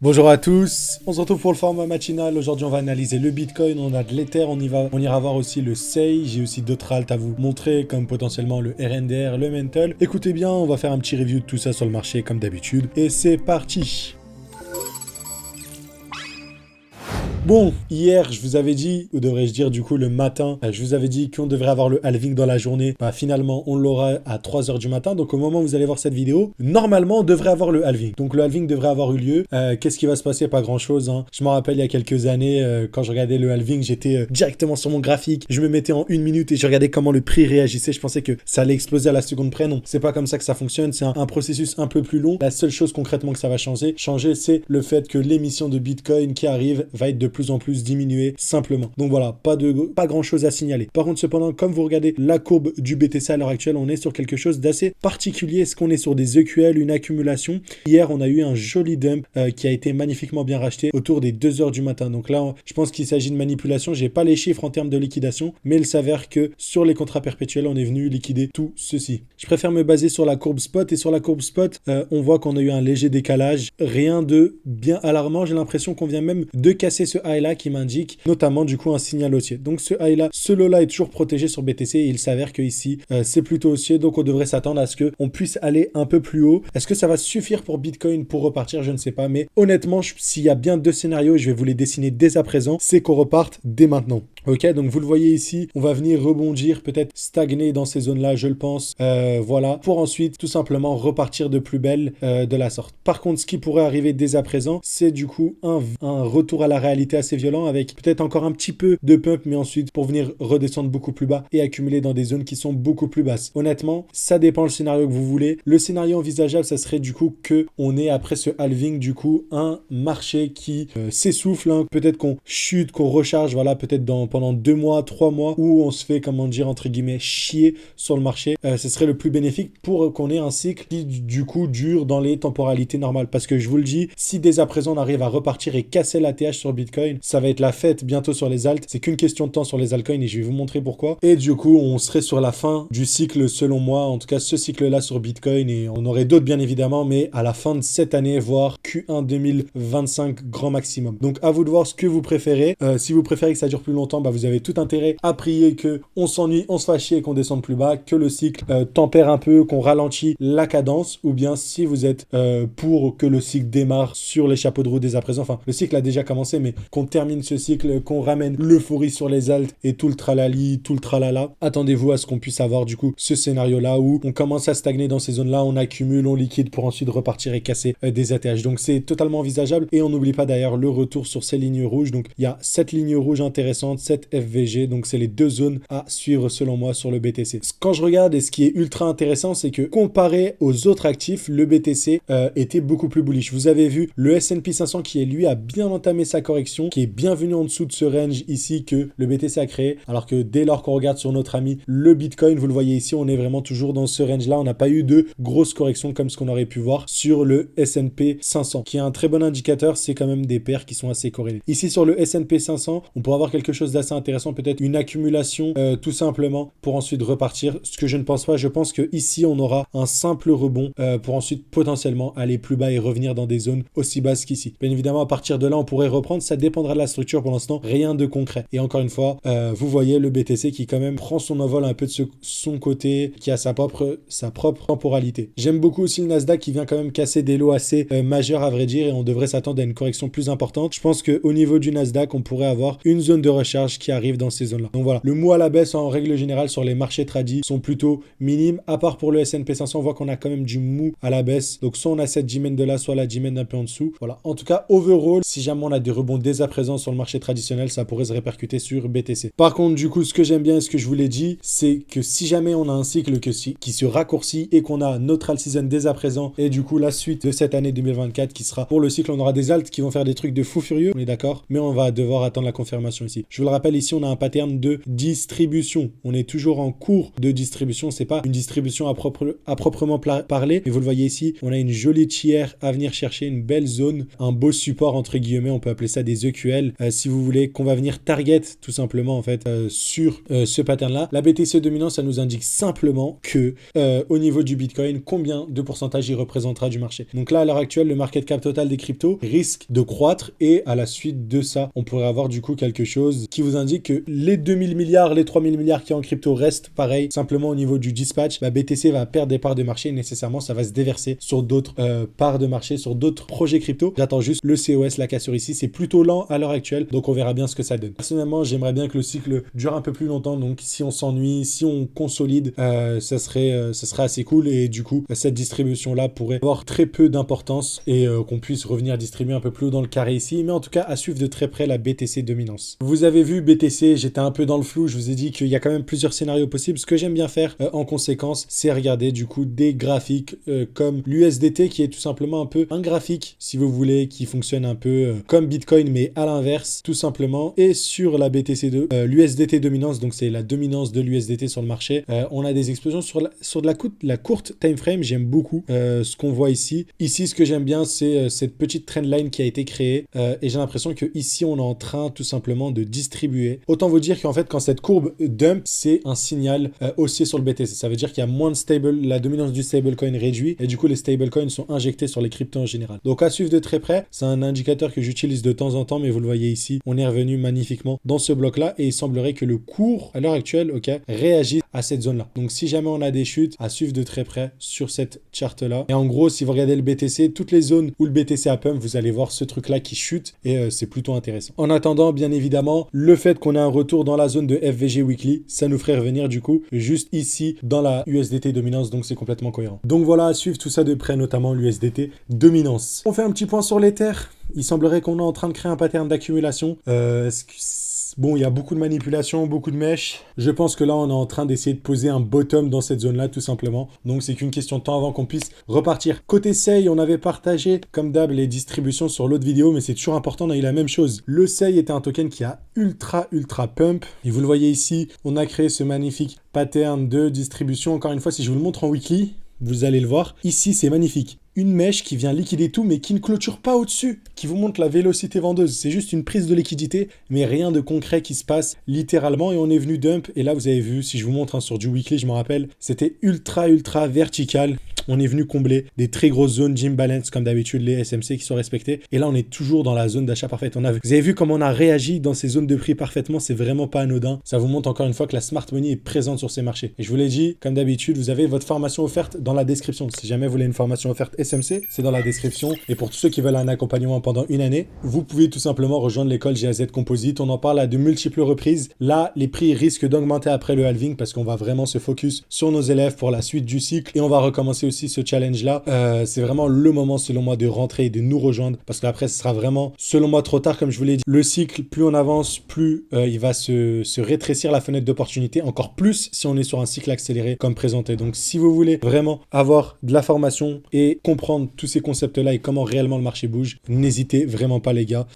Bonjour à tous, on se retrouve pour le format matinal. Aujourd'hui on va analyser le Bitcoin, on a de l'Ether, on ira voir aussi le SEI, j'ai aussi d'autres alts à vous montrer comme potentiellement le RNDR, le Mental. Écoutez bien, on va faire un petit review de tout ça sur le marché comme d'habitude et c'est parti. Bon, hier, je vous avais dit, ou devrais-je dire du coup le matin, je vous avais dit qu'on devrait avoir le halving dans la journée. Bah finalement, on l'aura à 3 heures du matin. Donc au moment où vous allez voir cette vidéo, normalement, on devrait avoir le halving. Donc le halving devrait avoir eu lieu. Qu'est-ce qui va se passer? Pas grand-chose, hein. Je me rappelle il y a quelques années, quand je regardais le halving, j'étais directement sur mon graphique. Je me mettais en 1 minute et je regardais comment le prix réagissait. Je pensais que ça allait exploser à la seconde près. Non, c'est pas comme ça que ça fonctionne. C'est un processus un peu plus long. La seule chose concrètement que ça va changer, c'est le fait que l'émission de Bitcoin qui arrive va être de plus en plus diminué simplement. Donc voilà, pas grand chose à signaler. Par contre, cependant, comme vous regardez la courbe du BTC à l'heure actuelle, on est sur quelque chose d'assez particulier. Est-ce qu'on est sur des EQL, une accumulation? Hier, on a eu un joli dump qui a été magnifiquement bien racheté autour des 2 heures du matin. Donc là, je pense qu'il s'agit de manipulation. J'ai pas les chiffres en termes de liquidation, mais il s'avère que sur les contrats perpétuels, on est venu liquider tout ceci. Je préfère me baser sur la courbe spot et sur la courbe spot, on voit qu'on a eu un léger décalage. Rien de bien alarmant. J'ai l'impression qu'on vient même de casser ce high là qui m'indique notamment du coup un signal haussier. Donc ce high là, ce low là est toujours protégé sur BTC et il s'avère que ici c'est plutôt haussier, donc on devrait s'attendre à ce que on puisse aller un peu plus haut. Est-ce que ça va suffire pour Bitcoin pour repartir? Je ne sais pas, mais honnêtement, s'il y a bien deux scénarios, je vais vous les dessiner dès à présent, c'est qu'on reparte dès maintenant. Ok, donc vous le voyez ici, on va venir rebondir, peut-être stagner dans ces zones-là, je le pense, voilà, pour ensuite tout simplement repartir de plus belle de la sorte. Par contre, ce qui pourrait arriver dès à présent, c'est du coup un retour à la réalité assez violent avec peut-être encore un petit peu de pump, mais ensuite pour venir redescendre beaucoup plus bas et accumuler dans des zones qui sont beaucoup plus basses. Honnêtement, ça dépend le scénario que vous voulez. Le scénario envisageable, ça serait du coup que on ait après ce halving, du coup, un marché qui s'essouffle, hein. Peut-être qu'on chute, qu'on recharge, voilà, peut-être pendant 2 mois, 3 mois, où on se fait, comment dire, entre guillemets, chier sur le marché. Ce serait le plus bénéfique pour qu'on ait un cycle qui, du coup, dure dans les temporalités normales. Parce que je vous le dis, si dès à présent on arrive à repartir et casser la TH sur Bitcoin, ça va être la fête bientôt sur les alts. C'est qu'une question de temps sur les altcoins et je vais vous montrer pourquoi. Et du coup, on serait sur la fin du cycle, selon moi, en tout cas ce cycle-là sur Bitcoin, et on aurait d'autres bien évidemment, mais à la fin de cette année, voire Q1 2025 grand maximum. Donc à vous de voir ce que vous préférez. Si vous préférez que ça dure plus longtemps, bah, vous avez tout intérêt à prier que on s'ennuie, on se fasse chier et qu'on descende plus bas, que le cycle tempère un peu, qu'on ralentit la cadence, ou bien si vous êtes pour que le cycle démarre sur les chapeaux de roue dès à présent, enfin le cycle a déjà commencé, mais qu'on termine ce cycle, qu'on ramène l'euphorie sur les alts et tout le tralali, tout le tralala. Attendez-vous à ce qu'on puisse avoir du coup ce scénario-là où on commence à stagner dans ces zones-là, on accumule, on liquide pour ensuite repartir et casser des ATH. Donc c'est totalement envisageable et on n'oublie pas d'ailleurs le retour sur ces lignes rouges. Donc il y a 7 lignes rouges intéressantes, 7 FVG, donc c'est les deux zones à suivre selon moi sur le BTC. Quand je regarde, et ce qui est ultra intéressant, c'est que comparé aux autres actifs, le BTC était beaucoup plus bullish. Vous avez vu le S&P 500 qui est lui a bien entamé sa correction, qui est bienvenu en dessous de ce range ici que le BTC a créé, alors que dès lors qu'on regarde sur notre ami le Bitcoin, vous le voyez ici, on est vraiment toujours dans ce range là, on n'a pas eu de grosses corrections comme ce qu'on aurait pu voir sur le S&P 500, qui est un très bon indicateur, c'est quand même des paires qui sont assez corrélées. Ici sur le S&P 500, on pourrait avoir quelque chose d'assez intéressant, peut-être une accumulation tout simplement pour ensuite repartir, ce que je ne pense pas. Je pense que ici on aura un simple rebond pour ensuite potentiellement aller plus bas et revenir dans des zones aussi basses qu'ici. Bien évidemment, à partir de là, on pourrait reprendre, ça dépendra de la structure. Pour l'instant, rien de concret. Et encore une fois, vous voyez le BTC qui quand même prend son envol un peu de son côté, qui a sa propre temporalité. J'aime beaucoup aussi le Nasdaq qui vient quand même casser des lots assez majeurs à vrai dire, et on devrait s'attendre à une correction plus importante. Je pense qu'au niveau du Nasdaq, on pourrait avoir une zone de recharge qui arrive dans ces zones-là. Donc voilà, le mot à la baisse en règle générale sur les marchés tradis sont plutôt minimes, à part pour le S&P 500, on voit qu'on a quand même du mou à la baisse. Donc soit on a cette G-Men de là, soit la G-Men un peu en dessous. Voilà. En tout cas, overall, si jamais on a des rebonds dès à présent sur le marché traditionnel, ça pourrait se répercuter sur BTC. Par contre, du coup, ce que j'aime bien et ce que je vous l'ai dit, c'est que si jamais on a un cycle qui se raccourcit et qu'on a notre alt season dès à présent, et du coup la suite de cette année 2024 qui sera pour le cycle, on aura des alts qui vont faire des trucs de fou furieux, on est d'accord, mais on va devoir attendre la confirmation ici. Je vous le rappelle, ici, on a un pattern de distribution. On est toujours en cours de distribution. C'est pas une distribution à proprement parler. Mais vous le voyez ici, on a une jolie tiers à venir chercher, une belle zone, un beau support entre guillemets. On peut appeler ça des EQL si vous voulez, qu'on va venir target tout simplement en fait sur ce pattern-là. La BTC dominance, ça nous indique simplement que au niveau du Bitcoin, combien de pourcentage il représentera du marché. Donc là, à l'heure actuelle, le market cap total des cryptos risque de croître et à la suite de ça, on pourrait avoir du coup quelque chose qui vous indique que les 2000 milliards, les 3000 milliards qui y a en crypto restent pareil. Simplement au niveau du dispatch, BTC va perdre des parts de marché et nécessairement ça va se déverser sur d'autres parts de marché, sur d'autres projets crypto. J'attends juste le COS, la cassure ici. C'est plutôt lent à l'heure actuelle, donc on verra bien ce que ça donne. Personnellement, j'aimerais bien que le cycle dure un peu plus longtemps, donc si on s'ennuie, si on consolide, ça serait assez cool et du coup, cette distribution-là pourrait avoir très peu d'importance et qu'on puisse revenir distribuer un peu plus haut dans le carré ici, mais en tout cas, à suivre de très près la BTC dominance. Vous avez vu BTC, j'étais un peu dans le flou, je vous ai dit qu'il y a quand même plusieurs scénarios possibles. Ce que j'aime bien faire en conséquence, c'est regarder du coup des graphiques comme l'USDT qui est tout simplement un peu un graphique, si vous voulez, qui fonctionne un peu comme Bitcoin, mais à l'inverse, tout simplement. Et sur la BTC2, l'USDT dominance, donc c'est la dominance de l'USDT sur le marché, on a des explosions sur la courte time frame. J'aime beaucoup ce qu'on voit ici. Ici, ce que j'aime bien, c'est cette petite trendline qui a été créée et j'ai l'impression que ici, on est en train tout simplement de distribuer. Autant vous dire qu'en fait, quand cette courbe dump, c'est un signal haussier sur le BTC. Ça veut dire qu'il y a moins de stable, la dominance du stablecoin réduit et du coup, les stablecoins sont injectés sur les cryptos en général. Donc, à suivre de très près, c'est un indicateur que j'utilise de temps en temps, mais vous le voyez ici, on est revenu magnifiquement dans ce bloc-là et il semblerait que le cours, à l'heure actuelle, réagisse à cette zone-là. Donc, si jamais on a des chutes, à suivre de très près sur cette charte-là. Et en gros, si vous regardez le BTC, toutes les zones où le BTC a pump, vous allez voir ce truc-là qui chute et c'est plutôt intéressant. En attendant, bien évidemment, le fait qu'on ait un retour dans la zone de FVG Weekly, ça nous ferait revenir du coup juste ici dans la USDT dominance, donc c'est complètement cohérent. Donc voilà, à suivre tout ça de près, notamment l'USDT dominance. On fait un petit point sur l'Ether. Il semblerait qu'on est en train de créer un pattern d'accumulation. Bon, il y a beaucoup de manipulations, beaucoup de mèches. Je pense que là, on est en train d'essayer de poser un bottom dans cette zone-là, tout simplement. Donc, c'est qu'une question de temps avant qu'on puisse repartir. Côté SEI, on avait partagé, comme d'hab, les distributions sur l'autre vidéo, mais c'est toujours important, on a eu la même chose. Le SEI était un token qui a ultra pump. Et vous le voyez ici, on a créé ce magnifique pattern de distribution. Encore une fois, si je vous le montre en weekly, vous allez le voir. Ici, c'est magnifique. Une mèche qui vient liquider tout, mais qui ne clôture pas au-dessus, qui vous montre la vélocité vendeuse. C'est juste une prise de liquidité, mais rien de concret qui se passe littéralement. Et on est venu dump. Et là, vous avez vu, si je vous montre sur du weekly, je me rappelle, c'était ultra vertical. On est venu combler des très grosses zones Jim Balance, comme d'habitude, les SMC qui sont respectés. Et là, on est toujours dans la zone d'achat parfaite. Vous avez vu comment on a réagi dans ces zones de prix parfaitement. C'est vraiment pas anodin. Ça vous montre encore une fois que la smart money est présente sur ces marchés. Et je vous l'ai dit, comme d'habitude, vous avez votre formation offerte dans la description. Si jamais vous voulez une formation offerte SMC, c'est dans la description. Et pour tous ceux qui veulent un accompagnement pendant une année, vous pouvez tout simplement rejoindre l'école GAZ Composite. On en parle à de multiples reprises. Là, les prix risquent d'augmenter après le halving parce qu'on va vraiment se focus sur nos élèves pour la suite du cycle. Et on va recommencer aussi ce challenge-là. C'est vraiment le moment, selon moi, de rentrer et de nous rejoindre parce qu'après, ce sera vraiment, selon moi, trop tard. Comme je vous l'ai dit, le cycle, plus on avance, plus il va se rétrécir la fenêtre d'opportunité. Encore plus si on est sur un cycle accéléré comme présenté. Donc, si vous voulez vraiment avoir de la formation et comprendre tous ces concepts-là et comment réellement le marché bouge, n'hésitez vraiment pas les gars.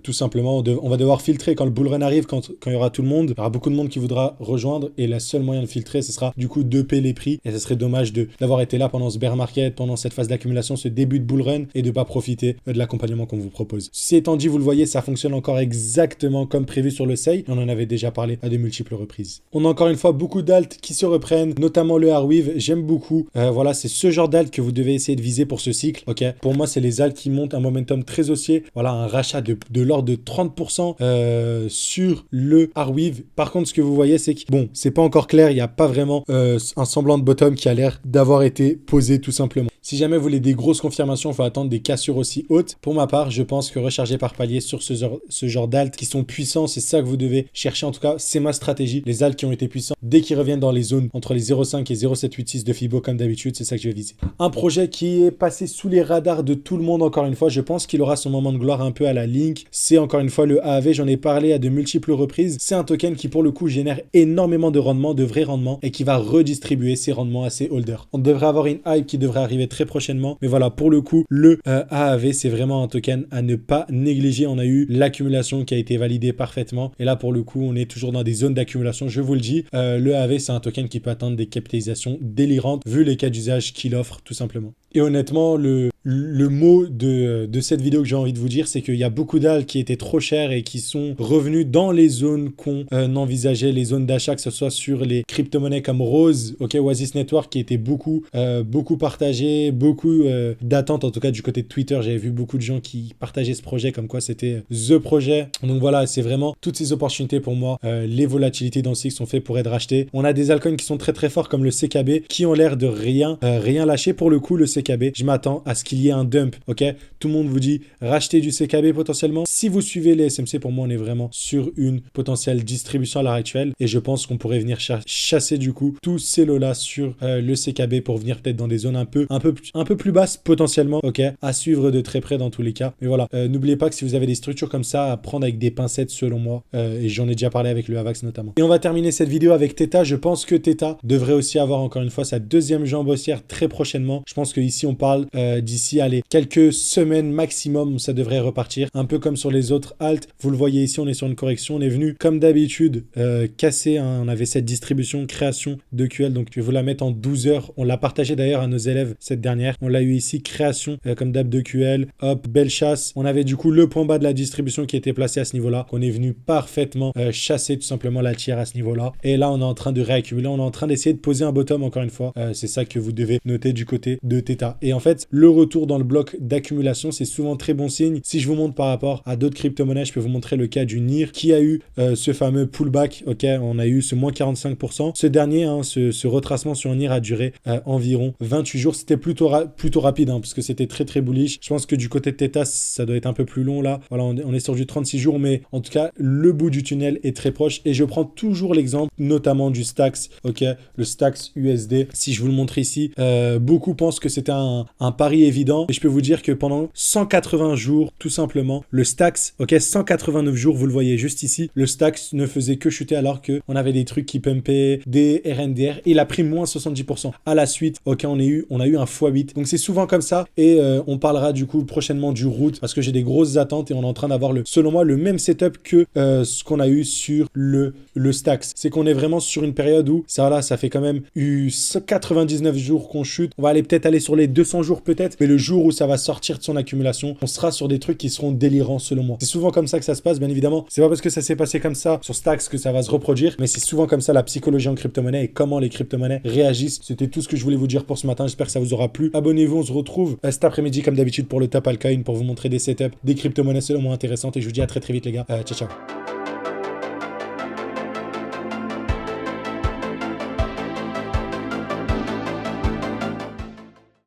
Tout simplement, on va devoir filtrer quand le bull run arrive, quand il y aura tout le monde. Il y aura beaucoup de monde qui voudra rejoindre et le seul moyen de filtrer, ce sera du coup de payer les prix et ce serait dommage d'avoir été là pendant ce bear market, pendant cette phase d'accumulation, ce début de bull run et de pas profiter de l'accompagnement qu'on vous propose. Ceci étant dit, vous le voyez, ça fonctionne encore exactement comme prévu sur le SEI. On en avait déjà parlé à de multiples reprises. On a encore une fois beaucoup d'alts qui se reprennent, notamment le Arweave. J'aime beaucoup. Voilà, c'est ce genre d'alt que vous devez essayer de viser pour ce cycle. Ok, pour moi, c'est les alts qui montent un momentum très haussier. Voilà, un rachat de l'ordre de 30% sur le Arweave. Par contre, ce que vous voyez, c'est que bon, c'est pas encore clair. Il n'y a pas vraiment un semblant de bottom qui a l'air d'avoir été posé tout simplement. Si jamais vous voulez des grosses confirmations, il faut attendre des cassures aussi hautes. Pour ma part, je pense que recharger par palier sur ce genre d'alt qui sont puissants, c'est ça que vous devez chercher. En tout cas, c'est ma stratégie. Les alt qui ont été puissants, dès qu'ils reviennent dans les zones entre les 0,5 et 0,786 de Fibo comme d'habitude, c'est ça que je vais viser. Un projet qui est passé sous les radars de tout le monde encore une fois. Je pense qu'il aura son moment de gloire un peu à la Link. C'est encore une fois le AAV. J'en ai parlé à de multiples reprises. C'est un token qui pour le coup génère énormément de rendement, de vrais rendements et qui va redistribuer ses rendements à ses holders. On devrait avoir une une hype qui devrait arriver très prochainement. Mais voilà, pour le coup, le AAV, c'est vraiment un token à ne pas négliger. On a eu l'accumulation qui a été validée parfaitement. Et là, pour le coup, on est toujours dans des zones d'accumulation. Je vous le dis, le AAV, c'est un token qui peut atteindre des capitalisations délirantes vu les cas d'usage qu'il offre, tout simplement. Et honnêtement, le mot de cette vidéo que j'ai envie de vous dire, c'est qu'il y a beaucoup d'alts qui étaient trop chers et qui sont revenus dans les zones qu'on envisageait, les zones d'achat, que ce soit sur les crypto-monnaies comme Rose, ok, Oasis Network, qui était beaucoup partagé, beaucoup d'attentes, en tout cas du côté de Twitter. J'avais vu beaucoup de gens qui partageaient ce projet comme quoi c'était THE projet. Donc voilà, c'est vraiment toutes ces opportunités pour moi. Les volatilités dans le cycle sont faites pour être rachetées. On a des altcoins qui sont très très forts comme le CKB qui ont l'air de rien lâcher. Pour le coup, le CKB, je m'attends à ce qu'il y ait un dump, ok? Tout le monde vous dit racheter du CKB potentiellement. Si vous suivez les SMC, pour moi, on est vraiment sur une potentielle distribution à l'heure actuelle et je pense qu'on pourrait venir chasser du coup tous ces lots-là sur le CKB pour venir peut-être dans des zones un peu plus basses potentiellement, ok? À suivre de très près dans tous les cas. Mais voilà, n'oubliez pas que si vous avez des structures comme ça, à prendre avec des pincettes selon moi, et j'en ai déjà parlé avec le Avax notamment. Et on va terminer cette vidéo avec Theta. Je pense que Theta devrait aussi avoir encore une fois sa deuxième jambe haussière très prochainement. Je pense que ici on parle d'ici quelques semaines maximum, ça devrait repartir un peu comme sur les autres alts. Vous le voyez ici, on est sur une correction, on est venu comme d'habitude casser, hein, on avait cette distribution création de QL, donc je vais vous la mettre en 12 heures. On l'a partagé d'ailleurs à nos élèves cette dernière, on l'a eu ici création comme d'hab de QL, hop, belle chasse. On avait du coup le point bas de la distribution qui était placé à ce niveau là, qu'on est venu parfaitement chasser tout simplement la tière à ce niveau là, et là on est en train de réaccumuler, on est en train d'essayer de poser un bottom encore une fois. C'est ça que vous devez noter du côté de Theta. Et en fait, le retour dans le bloc d'accumulation, c'est souvent très bon signe. Si je vous montre par rapport à d'autres crypto-monnaies, je peux vous montrer le cas du NIR qui a eu ce fameux pullback. Ok, on a eu ce moins 45%. Ce dernier, hein, ce retracement sur NIR a duré environ 28 jours. C'était plutôt rapide, hein, parce que c'était très très bullish. Je pense que du côté de Theta, ça doit être un peu plus long là. Voilà, on est sur du 36 jours, mais en tout cas, le bout du tunnel est très proche. Et je prends toujours l'exemple, notamment du Stax. Ok, le Stax USD. Si je vous le montre ici, beaucoup pensent que c'était un pari évident. Et je peux vous dire que pendant 180 jours, tout simplement, le Stax, ok, 189 jours, vous le voyez juste ici, le Stax ne faisait que chuter alors qu'on avait des trucs qui pumpaient, des RNDR, et il a pris moins 70%. À la suite, ok, on a eu un x8. Donc c'est souvent comme ça. Et on parlera du coup prochainement du root parce que j'ai des grosses attentes et on est en train d'avoir selon moi, le même setup que ce qu'on a eu sur le Stax. C'est qu'on est vraiment sur une période où ça fait quand même eu 99 jours qu'on chute. On va peut-être aller sur les 200 jours peut-être, mais le jour où ça va sortir de son accumulation, on sera sur des trucs qui seront délirants selon moi. C'est souvent comme ça que ça se passe, bien évidemment. C'est pas parce que ça s'est passé comme ça sur Stax que ça va se reproduire, mais c'est souvent comme ça la psychologie en crypto-monnaie et comment les crypto-monnaies réagissent. C'était tout ce que je voulais vous dire pour ce matin. J'espère que ça vous aura plu. Abonnez-vous, on se retrouve cet après-midi comme d'habitude pour le top altcoin pour vous montrer des setups, des crypto-monnaies selon moi intéressantes et je vous dis à très très vite les gars. Ciao ciao.